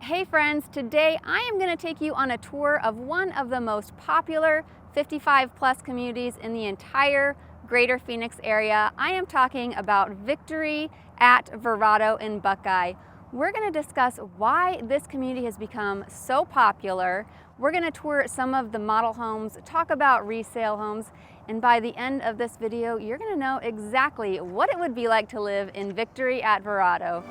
Hey friends, today I am going to take you on a tour of one of the most popular 55+ communities in the entire greater Phoenix area. I am talking about Victory at VERRADO in Buckeye. We're going to discuss why this community has become so popular. We're going to tour some of the model homes, talk about resale homes, and by the end of this video, you're going to know exactly what it would be like to live in Victory at VERRADO.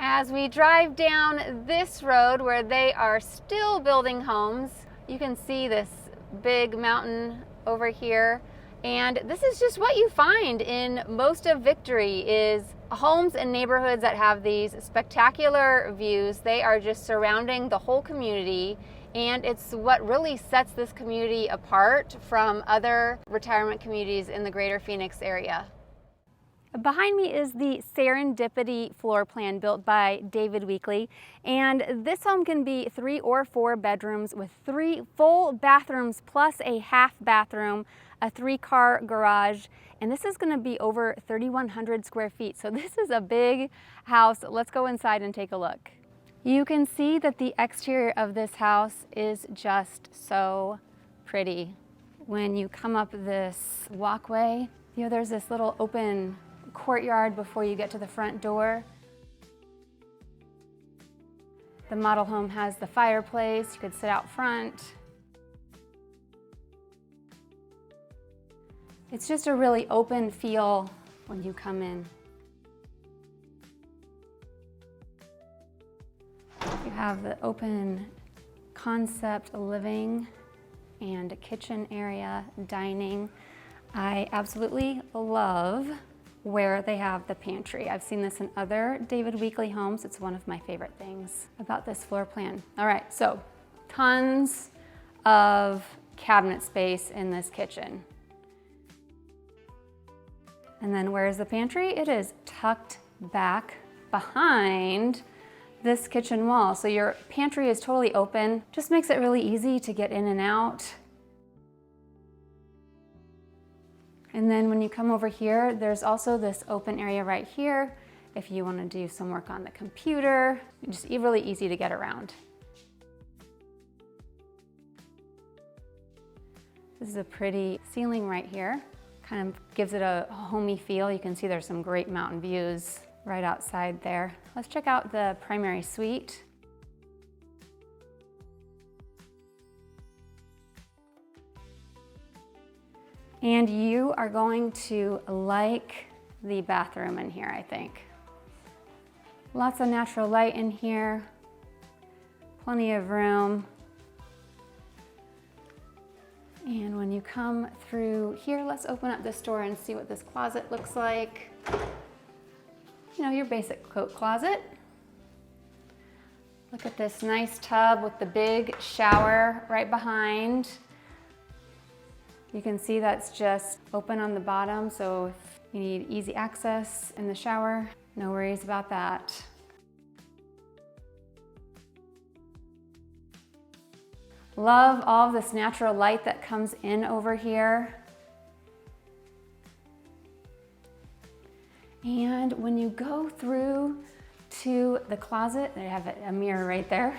As we drive down this road where they are still building homes, you can see this big mountain over here. And this is just what you find in most of Victory is homes and neighborhoods that have these spectacular views. They are just surrounding the whole community. And it's what really sets this community apart from other retirement communities in the greater Phoenix area. Behind me is the Serendipity floor plan built by David Weekley, and this home can be 3 or 4 bedrooms with 3 full bathrooms plus a half bathroom, a 3-car garage, and this is going to be over 3,100 square feet. So this is a big house. Let's go inside and take a look. You can see that the exterior of this house is just so pretty. When you come up this walkway, there's this little open courtyard before you get to the front door. The model home has the fireplace. You could sit out front. It's just a really open feel when you come in. You have the open concept living and a kitchen area, dining. I absolutely love where they have the pantry. I've seen this in other David Weekley homes. It's one of my favorite things about this floor plan. All right, so tons of cabinet space in this kitchen. And then where's the pantry? It is tucked back behind this kitchen wall. So your pantry is totally open. Just makes it really easy to get in and out. And then when you come over here, there's also this open area right here. If you want to do some work on the computer, just really easy to get around. This is a pretty ceiling right here. Kind of gives it a homey feel. You can see there's some great mountain views right outside there. Let's check out the primary suite. And you are going to like the bathroom in here, I think. Lots of natural light in here, plenty of room. And when you come through here, let's open up this door and see what this closet looks like. Your basic coat closet. Look at this nice tub with the big shower right behind. You can see that's just open on the bottom, so if you need easy access in the shower, no worries about that. Love all of this natural light that comes in over here. And when you go through to the closet, they have a mirror right there.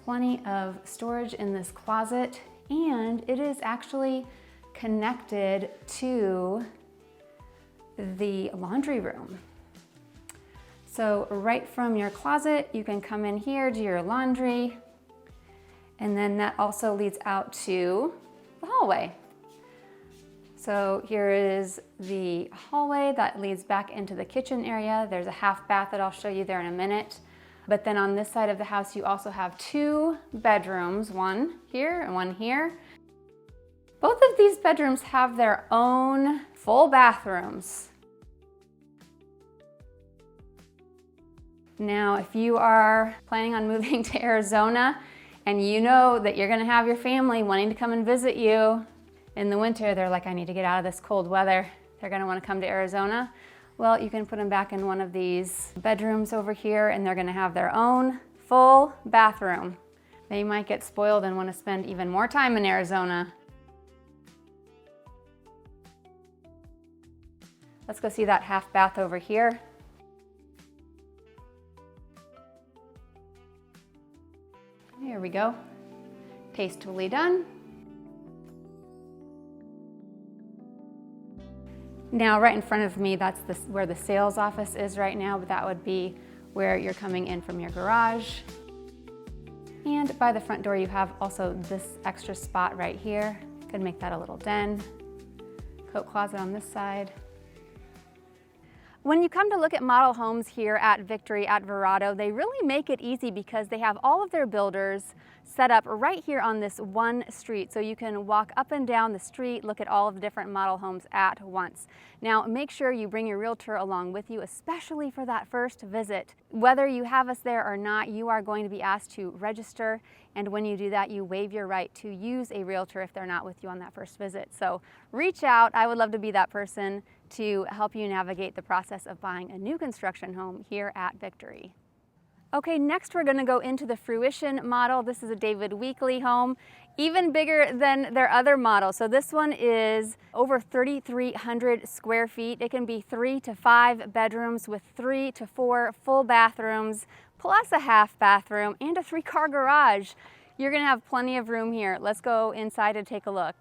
Plenty of storage in this closet. And it is actually connected to the laundry room. So right from your closet, you can come in here, do your laundry, and then that also leads out to the hallway. So here is the hallway that leads back into the kitchen area. There's a half bath that I'll show you there in a minute. But then on this side of the house, you also have 2 bedrooms, one here and one here. Both of these bedrooms have their own full bathrooms. Now, if you are planning on moving to Arizona and you know that you're gonna have your family wanting to come and visit you in the winter, they're like, I need to get out of this cold weather. They're gonna wanna come to Arizona. Well, you can put them back in one of these bedrooms over here and they're gonna have their own full bathroom. they might get spoiled and want to spend even more time in Arizona. Let's go see that half bath over here. Here we go. Tastefully done. Now, right in front of me, that's where the sales office is right now, but that would be where you're coming in from your garage. And by the front door, you have also this extra spot right here. Could make that a little den. Coat closet on this side. When you come to look at model homes here at Victory at VERRADO, they really make it easy because they have all of their builders set up right here on this one street. So you can walk up and down the street, look at all of the different model homes at once. Now, make sure you bring your realtor along with you, especially for that first visit. Whether you have us there or not, you are going to be asked to register. And when you do that, you waive your right to use a realtor if they're not with you on that first visit. So reach out. I would love to be that person to help you navigate the process of buying a new construction home here at Victory. Okay, next we're going to go into the fruition model. This is a David Weekley home, even bigger than their other model. So this one is over 3,300 square feet. It can be 3 to 5 bedrooms with 3 to 4 full bathrooms, plus a half bathroom and a 3-car garage. You're going to have plenty of room here. Let's go inside and take a look.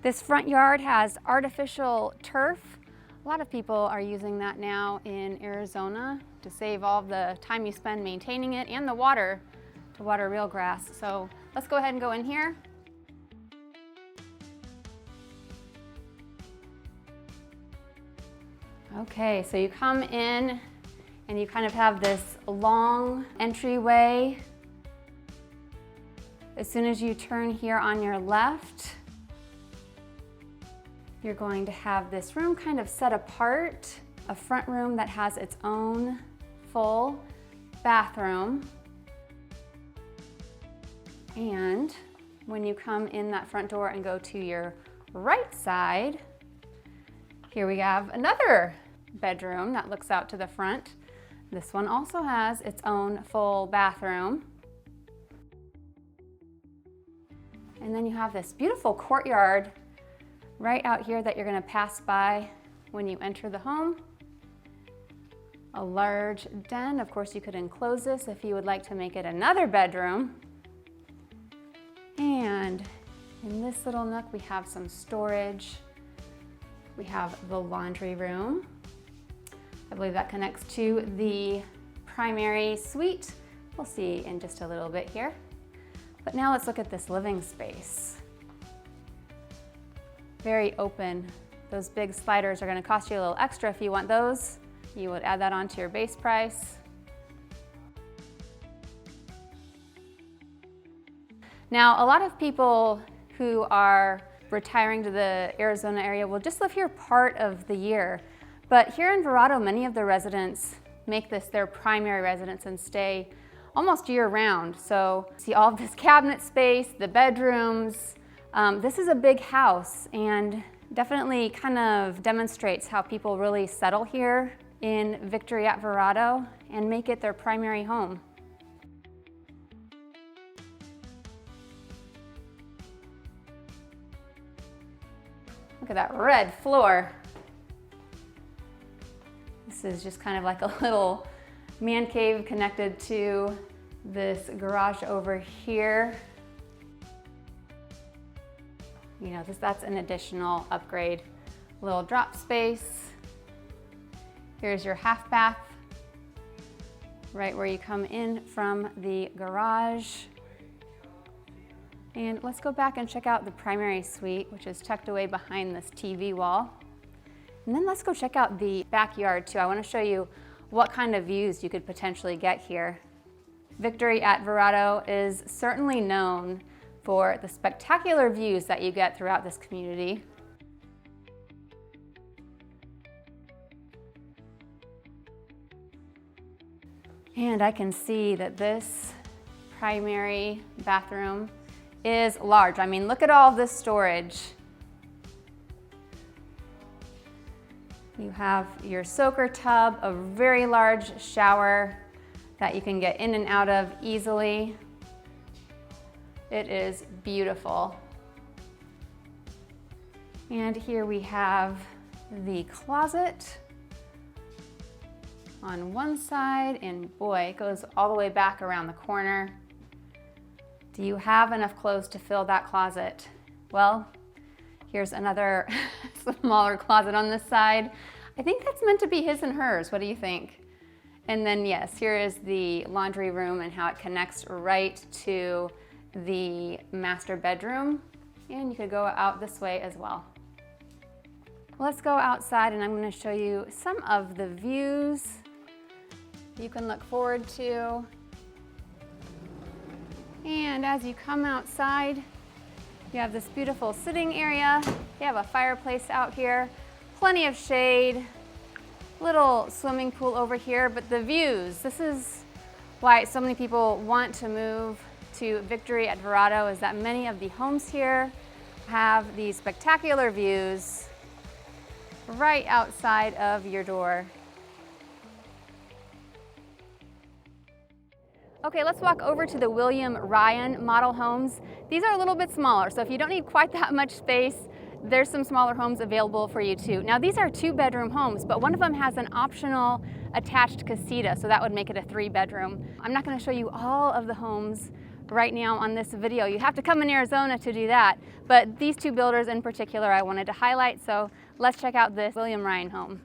This front yard has artificial turf. A lot of people are using that now in Arizona to save all the time you spend maintaining it and the water to water real grass. So let's go ahead and go in here. Okay, so you come in and you kind of have this long entryway. As soon as you turn here on your left, you're going to have this room kind of set apart, a front room that has its own full bathroom. And when you come in that front door and go to your right side, here we have another bedroom that looks out to the front. This one also has its own full bathroom. And then you have this beautiful courtyard right out here that you're going to pass by when you enter the home. A large den. Of course, you could enclose this if you would like to make it another bedroom. And in this little nook, we have some storage. We have the laundry room. I believe that connects to the primary suite. We'll see in just a little bit here. But now let's look at this living space. Very open. Those big sliders are going to cost you a little extra if you want those. You would add that onto your base price. Now, a lot of people who are retiring to the Arizona area will just live here part of the year. But here in VERRADO, many of the residents make this their primary residence and stay almost year-round. So see all of this cabinet space, the bedrooms. This is a big house and definitely kind of demonstrates how people really settle here in Victory at VERRADO and make it their primary home. Look at that red floor. This is just kind of like a little man cave connected to this garage over here. You know, that's an additional upgrade. Little drop space. Here's your half bath, right where you come in from the garage. And let's go back and check out the primary suite, which is tucked away behind this TV wall. And then let's go check out the backyard too. I want to show you what kind of views you could potentially get here. Victory at VERRADO is certainly known for the spectacular views that you get throughout this community. And I can see that this primary bathroom is large. I mean, look at all this storage. You have your soaker tub, a very large shower that you can get in and out of easily. It is beautiful. And here we have the closet on one side, and boy, it goes all the way back around the corner. Do you have enough clothes to fill that closet? Well, here's another smaller closet on this side. I think that's meant to be his and hers. What do you think? And then yes, here is the laundry room and how it connects right to the master bedroom. And you could go out this way as well. Let's go outside and I'm going to show you some of the views you can look forward to. And as you come outside, you have this beautiful sitting area. You have a fireplace out here, plenty of shade, little swimming pool over here, but the views, this is why so many people want to move to Victory at VERRADO, is that many of the homes here have these spectacular views right outside of your door. Okay, let's walk over to the William Ryan model homes. These are a little bit smaller, so if you don't need quite that much space, there's some smaller homes available for you too. Now these are 2-bedroom homes, but one of them has an optional attached casita, so that would make it a 3-bedroom. I'm not going to show you all of the homes right now on this video. You have to come in Arizona to do that, but these 2 builders in particular I wanted to highlight, so let's check out this William Ryan home.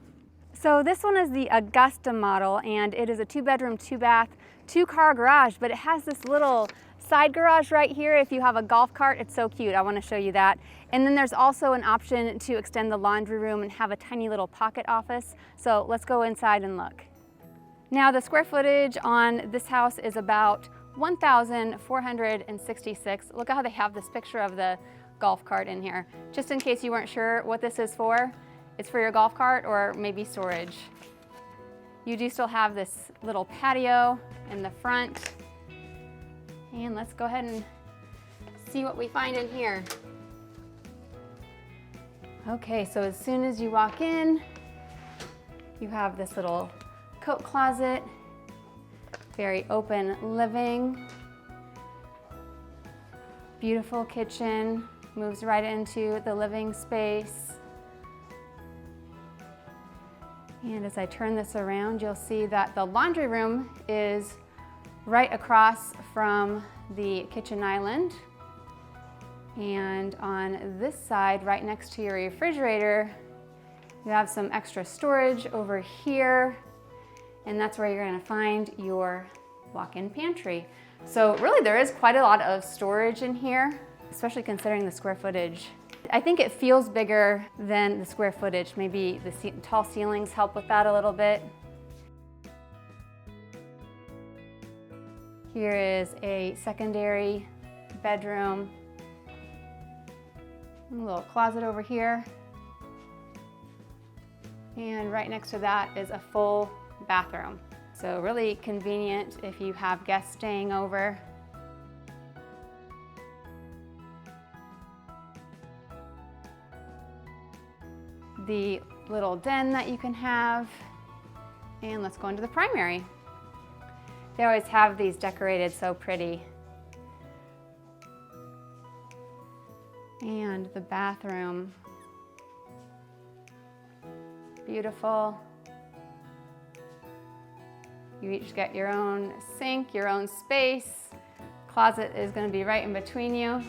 So this one is the Augusta model, and it is a 2-bedroom, 2-bath, 2-car garage, but it has this little side garage right here. If you have a golf cart, it's so cute. I want to show you that. And then there's also an option to extend the laundry room and have a tiny little pocket office. So let's go inside and look. Now the square footage on this house is about 1,466. Look at how they have this picture of the golf cart in here. Just in case you weren't sure what this is for, it's for your golf cart or maybe storage. You do still have this little patio in the front. And let's go ahead and see what we find in here. Okay, so as soon as you walk in, you have this little coat closet, very open living, beautiful kitchen, moves right into the living space. And as I turn this around, you'll see that the laundry room is right across from the kitchen island. And on this side, right next to your refrigerator, you have some extra storage over here. And that's where you're gonna find your walk-in pantry. So really there is quite a lot of storage in here, especially considering the square footage. I think it feels bigger than the square footage. Maybe the tall ceilings help with that a little bit. Here is a secondary bedroom. A little closet over here. And right next to that is a full bathroom. So really convenient if you have guests staying over. The little den that you can have. And let's go into the primary. They always have these decorated so pretty. And the bathroom. Beautiful. You each get your own sink, your own space. Closet is going to be right in between you.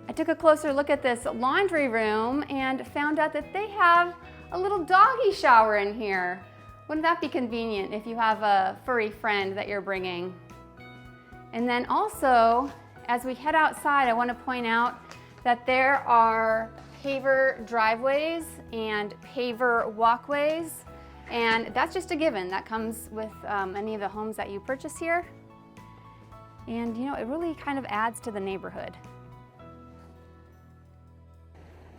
I took a closer look at this laundry room and found out that they have a little doggy shower in here. Wouldn't that be convenient if you have a furry friend that you're bringing? And then also, as we head outside, I want to point out that there are paver driveways and paver walkways, and that's just a given. That comes with any of the homes that you purchase here. And you know, it really kind of adds to the neighborhood.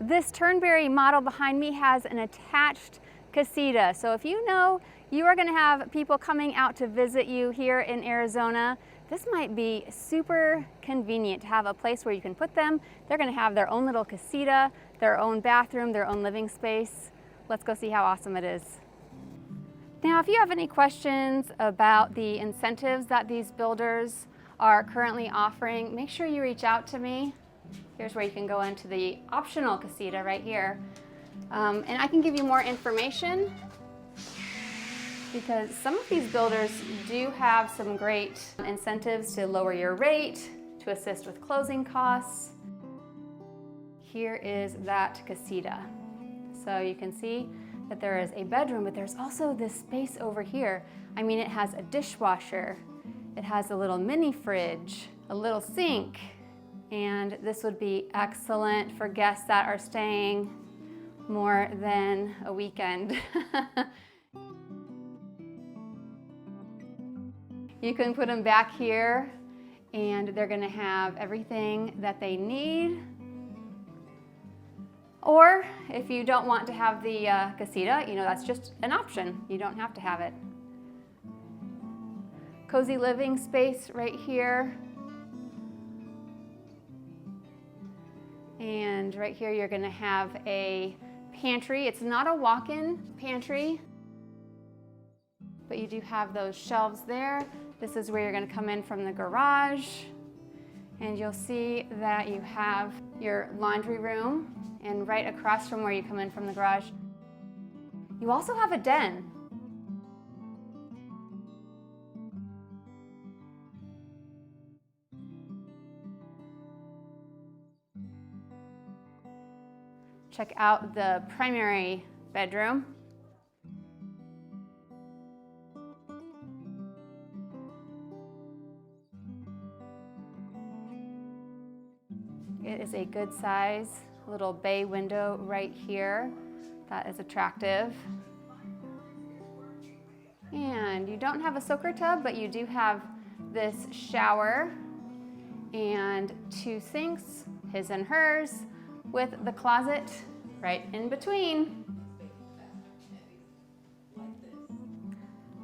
This Turnberry model behind me has an attached casita. So if you know you are going to have people coming out to visit you here in Arizona, this might be super convenient to have a place where you can put them. They're going to have their own little casita, their own bathroom, their own living space. Let's go see how awesome it is. Now, if you have any questions about the incentives that these builders are currently offering, make sure you reach out to me. Here's where you can go into the optional casita right here. And I can give you more information because some of these builders do have some great incentives to lower your rate, to assist with closing costs. Here is that casita. So you can see that there is a bedroom, but there's also this space over here. I mean, it has a dishwasher, it has a little mini fridge, a little sink, and this would be excellent for guests that are staying more than a weekend. You can put them back here and they're gonna have everything that they need. Or if you don't want to have the casita, you know, that's just an option. You don't have to have it. Cozy living space right here. And right here you're gonna have a pantry. It's not a walk-in pantry, but you do have those shelves there. This is where you're gonna come in from the garage, and you'll see that you have your laundry room, and right across from where you come in from the garage, you also have a den. Check out the primary bedroom. It is a good size little bay window right here. That is attractive. And you don't have a soaker tub, but you do have this shower and two sinks, his and hers, with the closet right in between.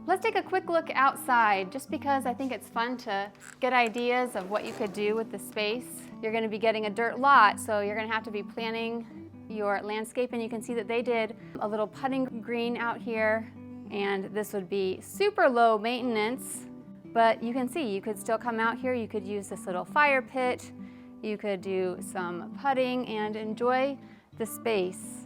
Let's take a quick look outside, just because I think it's fun to get ideas of what you could do with the space. You're going to be getting a dirt lot, so you're going to have to be planning your landscape, and you can see that they did a little putting green out here, and this would be super low maintenance, but you can see you could still come out here, you could use this little fire pit, you could do some putting and enjoy the space.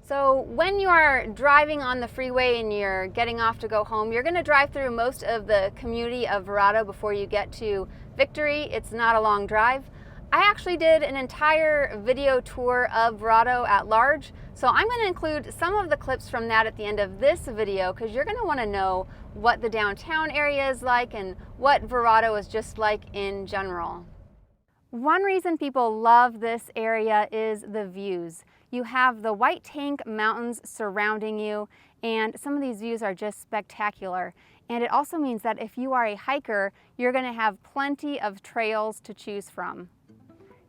So when you are driving on the freeway and you're getting off to go home, you're going to drive through most of the community of VERRADO before you get to Victory. It's not a long drive. I actually did an entire video tour of VERRADO at large, so I'm going to include some of the clips from that at the end of this video, because you're going to want to know what the downtown area is like and what VERRADO is just like in general. One reason people love this area is the views. You have the White Tank Mountains surrounding you, and some of these views are just spectacular. And it also means that if you are a hiker, you're going to have plenty of trails to choose from.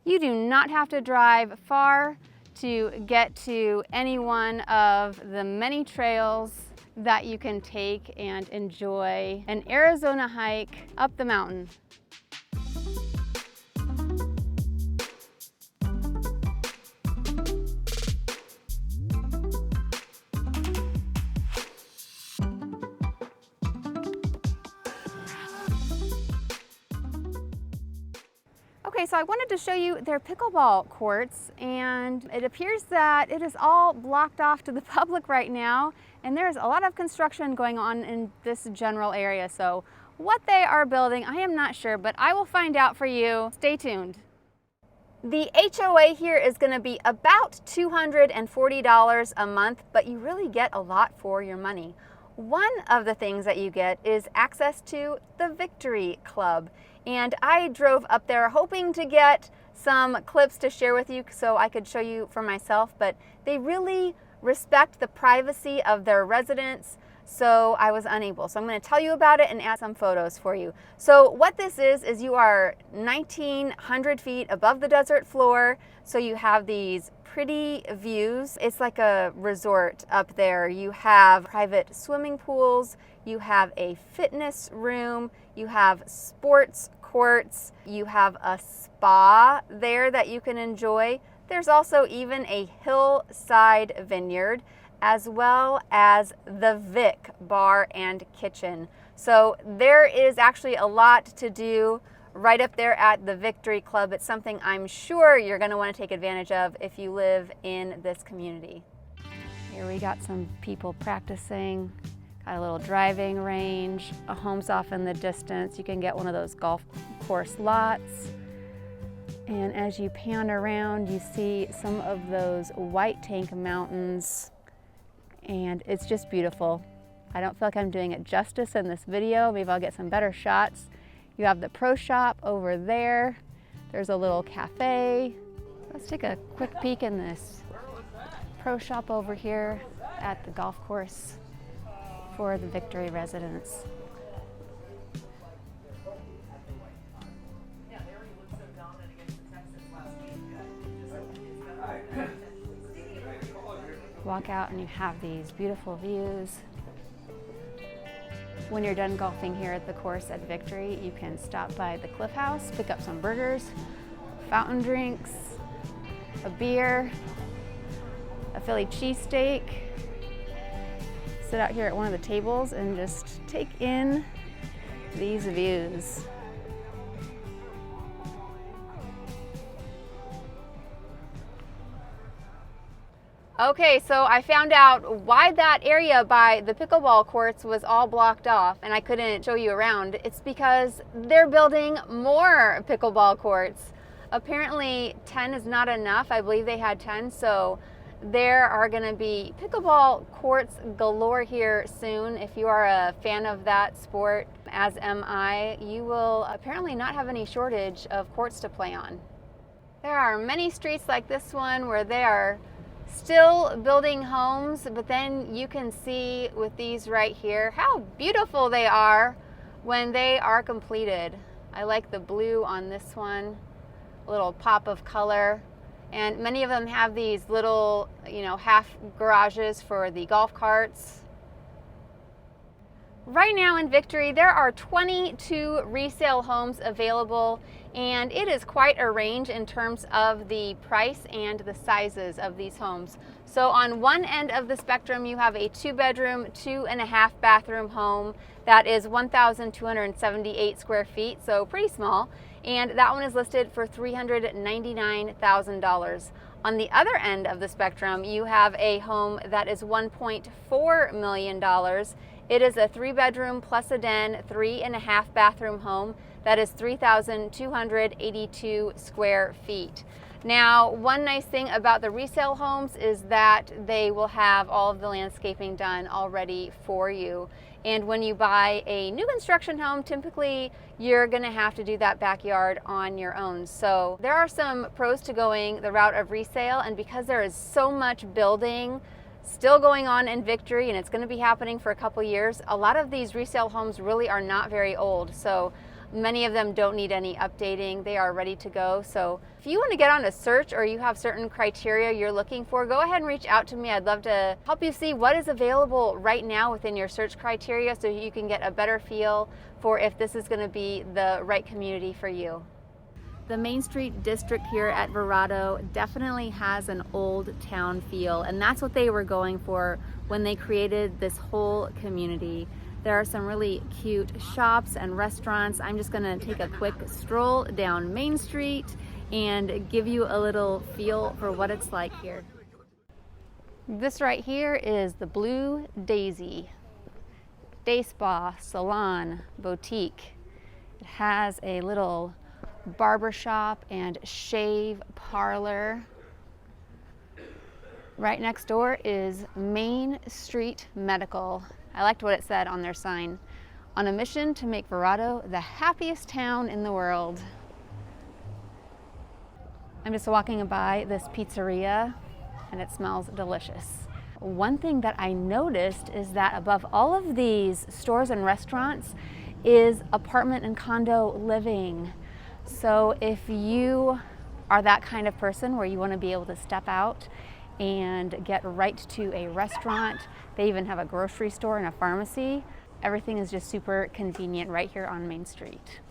You do not have to drive far to get to any one of the many trails that you can take and enjoy an Arizona hike up the mountain. Okay, so I wanted to show you their pickleball courts, and it appears that it is all blocked off to the public right now, and there's a lot of construction going on in this general area. So what they are building, I am not sure, but I will find out for you. Stay tuned. The HOA here is going to be about $240 a month, but you really get a lot for your money. One of the things that you get is access to the Victory Club. And I drove up there hoping to get some clips to share with you so I could show you for myself, but they really respect the privacy of their residents, so I was unable. So I'm going to tell you about it and add some photos for you. So what this is you are 1,900 feet above the desert floor, so you have these pretty views. It's like a resort up there. You have private swimming pools, you have a fitness room, you have sports courts. You have a spa there that you can enjoy. There's also even a hillside vineyard, as well as the Vic Bar and Kitchen. So there is actually a lot to do right up there at the Victory Club. It's something I'm sure you're going to want to take advantage of if you live in this community. Here we got some people practicing, got a little driving range, a home's off in the distance. You can get one of those golf course lots. And as you pan around, you see some of those white tank mountains, and it's just beautiful. I don't feel like I'm doing it justice in this video. Maybe I'll get some better shots. You have the pro shop over there. There's a little cafe. Let's take a quick peek in this pro shop over here at the golf course for the Victory residents. Walk out and you have these beautiful views. When you're done golfing here at the course at Victory, you can stop by the Cliff House, pick up some burgers, fountain drinks, a beer, a Philly cheesesteak, sit out here at one of the tables and just take in these views. Okay, so I found out why that area by the pickleball courts was all blocked off and I couldn't show you around. It's because they're building more pickleball courts. Apparently 10 is not enough. I believe they had 10, so there are going to be pickleball courts galore here soon. If you are a fan of that sport, as am I, you will apparently not have any shortage of courts to play on. There are many streets like this one where they are still building homes, but then you can see with these right here how beautiful they are when they are completed. I like the blue on this one, a little pop of color, and many of them have these little, half garages for the golf carts. Right now in Victory, there are 22 resale homes available, and it is quite a range in terms of the price and the sizes of these homes. So on one end of the spectrum, you have a 2-bedroom, 2.5 bathroom home that is 1,278 square feet, so pretty small, and that one is listed for $399,000. On the other end of the spectrum, you have a home that is $1.4 million. It is a 3-bedroom plus a den, 3.5 bathroom home that is 3,282 square feet. Now, one nice thing about the resale homes is that they will have all of the landscaping done already for you. And when you buy a new construction home, typically you're going to have to do that backyard on your own. So there are some pros to going the route of resale, and because there is so much building still going on in Victory, and it's going to be happening for a couple years, a lot of these resale homes really are not very old. So many of them don't need any updating. They are ready to go. So if you want to get on a search or you have certain criteria you're looking for, go ahead and reach out to me. I'd love to help you see what is available right now within your search criteria so you can get a better feel for if this is going to be the right community for you. The Main Street district here at VERRADO definitely has an old town feel, and that's what they were going for when they created this whole community. There are some really cute shops and restaurants. I'm just gonna take a quick stroll down Main Street and give you a little feel for what it's like here. This right here is the Blue Daisy Day Spa, Salon, Boutique. It has a little barber shop and shave parlor. Right next door is Main Street Medical. I liked what it said on their sign. On a mission to make VERRADO the happiest town in the world. I'm just walking by this pizzeria and it smells delicious. One thing that I noticed is that above all of these stores and restaurants is apartment and condo living. So if you are that kind of person where you want to be able to step out and get right to a restaurant, they even have a grocery store and a pharmacy. Everything is just super convenient right here on Main Street.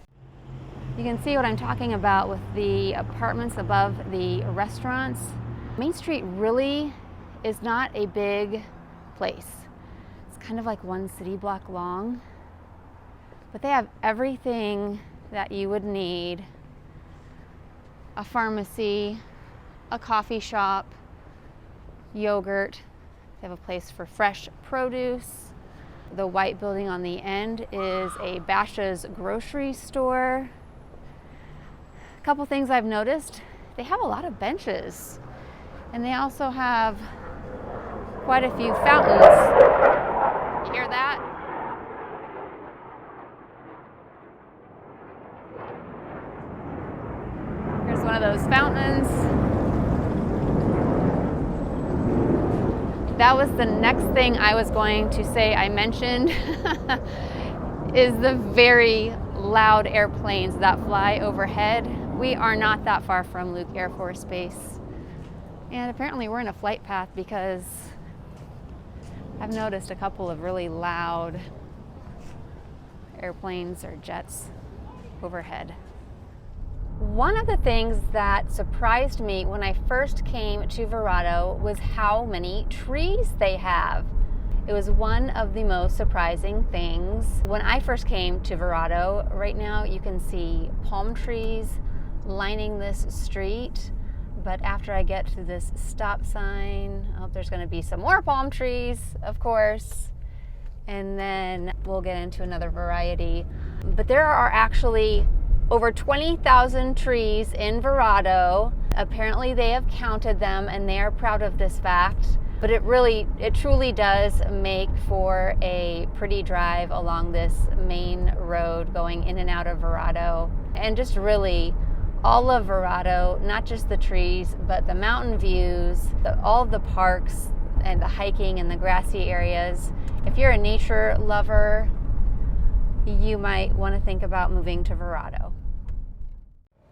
You can see what I'm talking about with the apartments above the restaurants. Main Street really is not a big place. It's kind of like one city block long, but they have everything that you would need. A pharmacy, a coffee shop, yogurt. They have a place for fresh produce. The white building on the end is a Bashas' grocery store. A couple things I've noticed, they have a lot of benches, and they also have quite a few fountains. You hear that? Here's one of those fountains. That was the next thing I was going to say I mentioned is the very loud airplanes that fly overhead. We are not that far from Luke Air Force Base. And apparently we're in a flight path because I've noticed a couple of really loud airplanes or jets overhead. One of the things that surprised me when I first came to VERRADO was how many trees they have. It was one of the most surprising things. When I first came to VERRADO, right now you can see palm trees lining this street, but after I get to this stop sign, there's going to be some more palm trees, of course, and then we'll get into another variety. But there are actually over 20,000 trees in VERRADO. Apparently they have counted them and they are proud of this fact, but it truly does make for a pretty drive along this main road going in and out of VERRADO. And just really all of VERRADO, not just the trees, but the mountain views, all of the parks and the hiking and the grassy areas. If you're a nature lover, you might want to think about moving to VERRADO.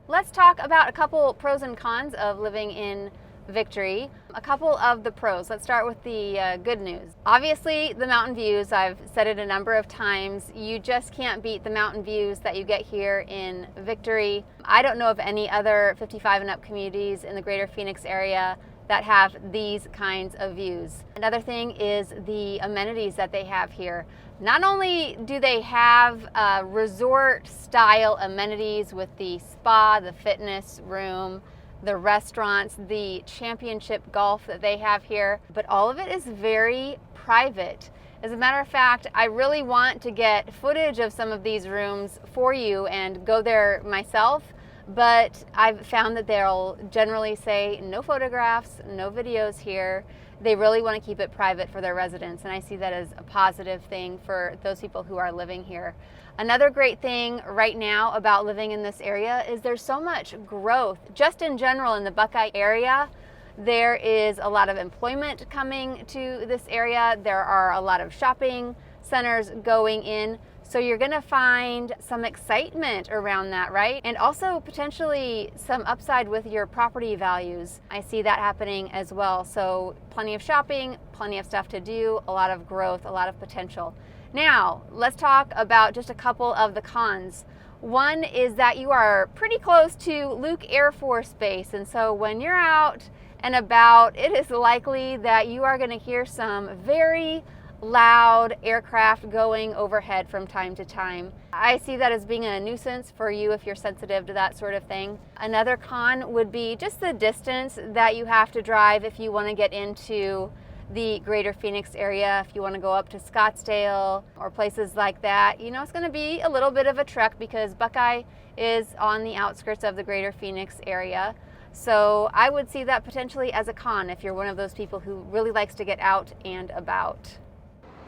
Let's talk about a couple pros and cons of living in Victory. A couple of the pros. Let's start with the good news. Obviously, the mountain views, I've said it a number of times, you just can't beat the mountain views that you get here in Victory. I don't know of any other 55 and up communities in the greater Phoenix area that have these kinds of views. Another thing is the amenities that they have here. Not only do they have resort style amenities with the spa, the fitness room, the restaurants, the championship golf that they have here, but all of it is very private. As a matter of fact, I really want to get footage of some of these rooms for you and go there myself, but I've found that they'll generally say no photographs, no videos here. They really want to keep it private for their residents, and I see that as a positive thing for those people who are living here. Another great thing right now about living in this area is there's so much growth. Just in general in the Buckeye area, there is a lot of employment coming to this area. There are a lot of shopping centers going in. So you're gonna find some excitement around that, right? And also potentially some upside with your property values. I see that happening as well. So plenty of shopping, plenty of stuff to do, a lot of growth, a lot of potential. Now, let's talk about just a couple of the cons. One is that you are pretty close to Luke Air Force Base. And so when you're out and about, it is likely that you are gonna hear some very loud aircraft going overhead from time to time. I see that as being a nuisance for you if you're sensitive to that sort of thing. Another con would be just the distance that you have to drive if you want to get into the greater Phoenix area. If you want to go up to Scottsdale or places like that, you know, it's going to be a little bit of a trek because Buckeye is on the outskirts of the greater Phoenix area. So I would see that potentially as a con if you're one of those people who really likes to get out and about.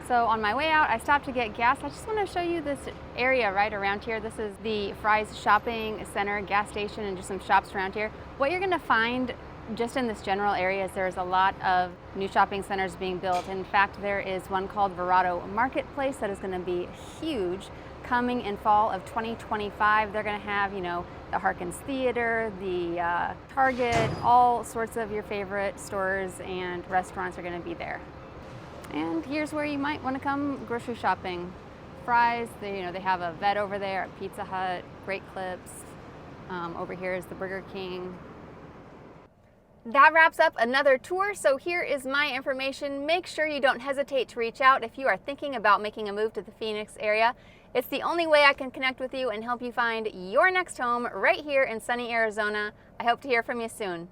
So on my way out, I stopped to get gas. I just want to show you this area right around here. This is the Fry's Shopping Center, gas station, and just some shops around here. What you're going to find just in this general area is there's a lot of new shopping centers being built. In fact, there is one called VERRADO Marketplace that is going to be huge coming in fall of 2025. They're going to have, you know, the Harkins Theater, the Target, all sorts of your favorite stores and restaurants are going to be there. And here's where you might want to come grocery shopping. Fry's, they have a vet over there, a Pizza Hut, Great Clips, Over here is the Burger King. That wraps up another tour, so here is my information. Make sure you don't hesitate to reach out if you are thinking about making a move to the Phoenix area. It's the only way I can connect with you and help you find your next home right here in sunny Arizona. I hope to hear from you soon.